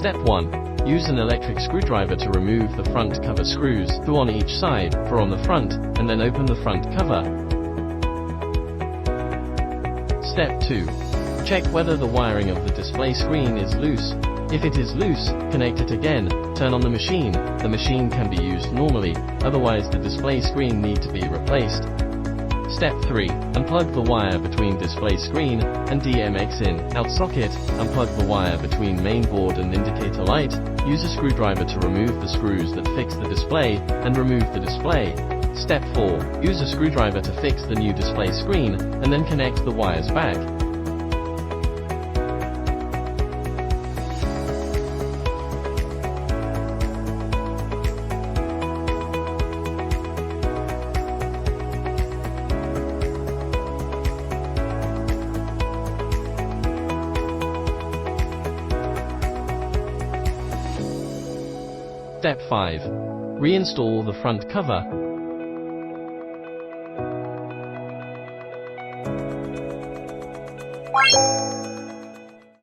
Step 1. Use an electric screwdriver to remove the front cover screws, 2 on each side, for on the front, and then open the front cover. Step 2. Check whether the wiring of the display screen is loose. If it is loose, connect it again, turn on the machine. The machine can be used normally, otherwise the display screen need to be replaced. Step 3. Unplug the wire between display screen and DMX in, out socket. Unplug the wire between main board and indicator light. Use a screwdriver to remove the screws that fix the display, and remove the display. Step 4. Use a screwdriver to fix the new display screen, and then connect the wires back. Step 5. Reinstall the front cover.